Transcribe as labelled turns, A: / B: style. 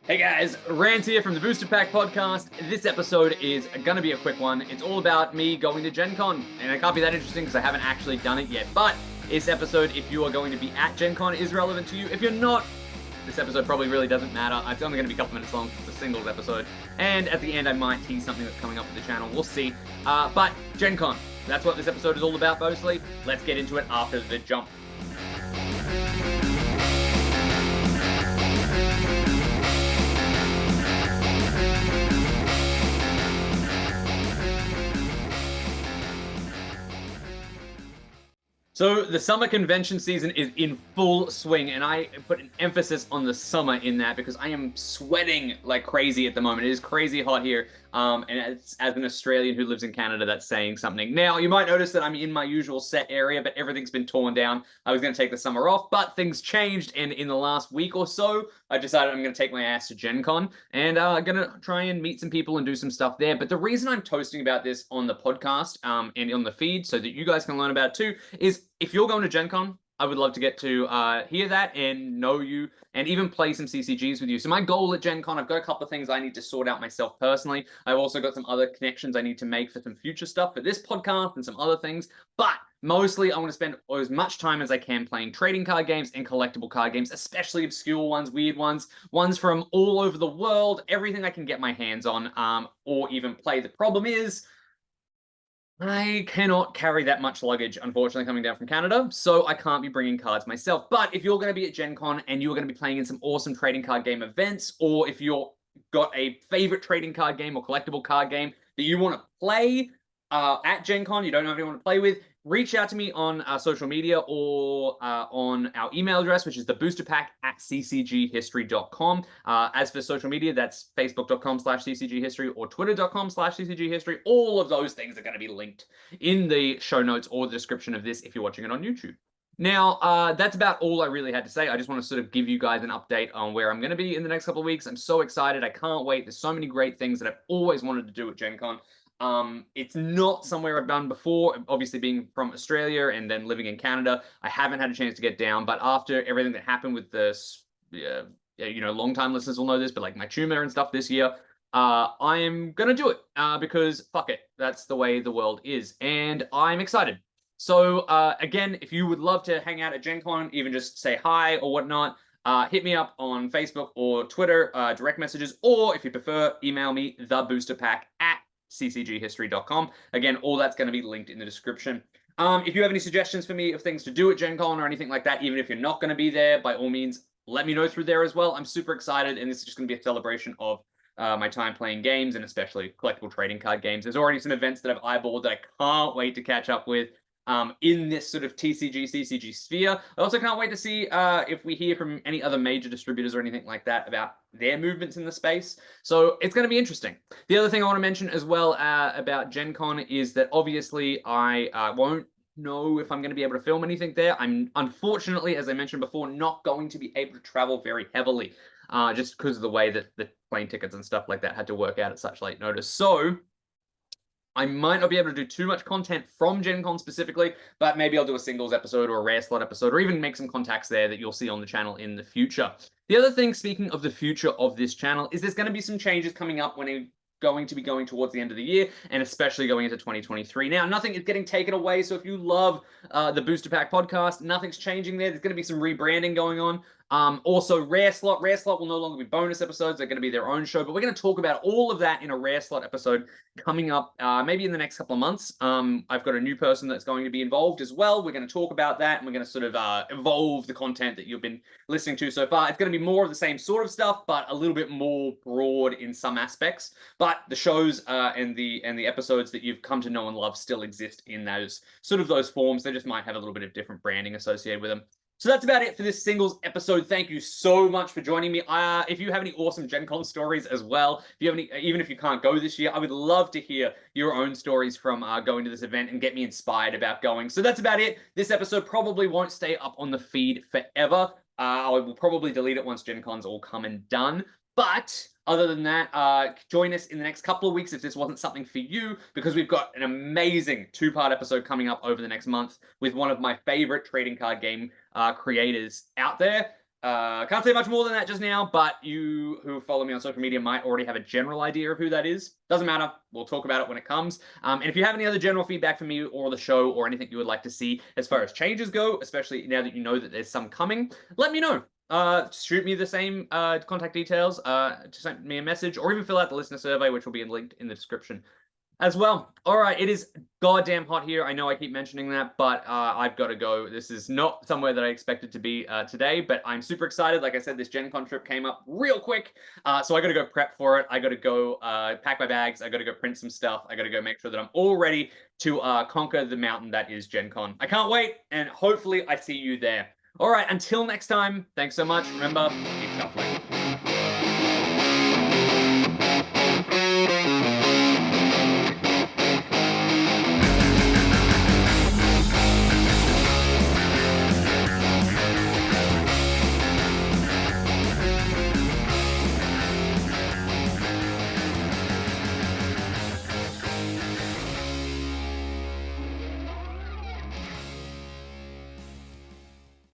A: Hey guys, Rands here from the Booster Pack podcast. This episode is going to be a quick one. It's all about me going to Gen Con, and it can't be that interesting because I haven't actually done it yet. But this episode, if you are going to be at Gen Con, is relevant to you. If you're not, this episode probably really doesn't matter. It's only going to be a couple minutes long. It's a singles episode. And at the end, I might tease something that's coming up with the channel. We'll see. But Gen Con, that's what this episode is all about mostly. Let's get into it after the jump. So the summer convention season is in full swing, and I put an emphasis on the summer in that because I am sweating like crazy at the moment. It is crazy hot here, and as an Australian who lives in Canada, that's saying something. Now, you might notice that I'm in my usual set area, but everything's been torn down. I was going to take the summer off, but things changed, and in the last week or so, I decided I'm going to take my ass to Gen Con, and I'm going to try and meet some people and do some stuff there. But the reason I'm toasting about this on the podcast and on the feed so that you guys can learn about it too is if you're going to Gen Con, I would love to get to hear that and know you and even play some CCGs with you. So my goal at Gen Con, I've got a couple of things I need to sort out myself personally. I've also got some other connections I need to make for some future stuff for this podcast and some other things. But mostly I want to spend as much time as I can playing trading card games and collectible card games, especially obscure ones, weird ones, ones from all over the world, everything I can get my hands on or even play. The problem is, I cannot carry that much luggage, unfortunately, coming down from Canada, so I can't be bringing cards myself. But if you're going to be at Gen Con and you're going to be playing in some awesome trading card game events, or if you're got a favorite trading card game or collectible card game that you want to play at Gen Con, you don't know anyone to play with, reach out to me on social media or on our email address, which is theboosterpack@ccghistory.com. As for social media, that's facebook.com/ccghistory or twitter.com/ccghistory. All of those things are going to be linked in the show notes or the description of this if you're watching it on YouTube. Now, that's about all I really had to say. I just want to sort of give you guys an update on where I'm going to be in the next couple of weeks. I'm so excited. I can't wait. There's so many great things that I've always wanted to do at Gen Con. It's not somewhere I've done before, obviously being from Australia and then living in Canada. I haven't had a chance to get down, but after everything that happened with this, long-time listeners will know this, but like my tumor and stuff this year, I am going to do it because fuck it. That's the way the world is, and I'm excited. So, again, if you would love to hang out at Gen Con, even just say hi or whatnot, hit me up on Facebook or Twitter, direct messages, or if you prefer, email me, theboosterpack@ccghistory.com. Again, all that's going to be linked in the description. If you have any suggestions for me of things to do at Gen Con or anything like that, even if you're not going to be there, by all means, let me know through there as well. I'm super excited, and this is just going to be a celebration of my time playing games, and especially collectible trading card games. There's already some events that I've eyeballed that I can't wait to catch up with in this sort of TCG, CCG sphere. I also can't wait to see if we hear from any other major distributors or anything like that about their movements in the space. So it's going to be interesting. The other thing I want to mention as well about Gen Con is that obviously I won't know if I'm going to be able to film anything there. I'm unfortunately, as I mentioned before, not going to be able to travel very heavily just because of the way that the plane tickets and stuff like that had to work out at such late notice. So I might not be able to do too much content from Gen Con specifically, but maybe I'll do a singles episode or a rare slot episode, or even make some contacts there that you'll see on the channel in the future. The other thing, speaking of the future of this channel, is there's going to be some changes coming up when we're going to be going towards the end of the year, and especially going into 2023. Now, nothing is getting taken away, so if you love the Booster Pack podcast, nothing's changing there. There's going to be some rebranding going on. Also, Rare Slot will no longer be bonus episodes. They're going to be their own show, but we're going to talk about all of that in a Rare Slot episode coming up maybe in the next couple of months. I've got a new person that's going to be involved as well. We're going to talk about that, and we're going to sort of evolve the content that you've been listening to so far. It's going to be more of the same sort of stuff, but a little bit more broad in some aspects. But the shows and the episodes that you've come to know and love still exist in those forms. They just might have a little bit of different branding associated with them. So that's about it for this singles episode. Thank you so much for joining me. If you have any awesome Gen Con stories as well, if you have any, even if you can't go this year, I would love to hear your own stories from going to this event and get me inspired about going. So that's about it. This episode probably won't stay up on the feed forever. I will probably delete it once Gen Con's all come and done. But other than that, join us in the next couple of weeks if this wasn't something for you, because we've got an amazing two-part episode coming up over the next month with one of my favorite trading card game creators out there. Can't say much more than that just now, but you who follow me on social media might already have a general idea of who that is. Doesn't matter. We'll talk about it when it comes. And if you have any other general feedback for me or the show or anything you would like to see as far as changes go, especially now that you know that there's some coming, let me know. Shoot me the same contact details, to send me a message, or even fill out the listener survey, which will be linked in the description as well. All right, it is goddamn hot here. I know I keep mentioning that, but I've got to go. This is not somewhere that I expected to be today, but I'm super excited. Like I said, this Gen Con trip came up real quick, so I got to go prep for it. I got to go pack my bags. I got to go print some stuff. I got to go make sure that I'm all ready to conquer the mountain that is Gen Con. I can't wait, and hopefully I see you there. All right, until next time, thanks so much. Remember, keep shuffling.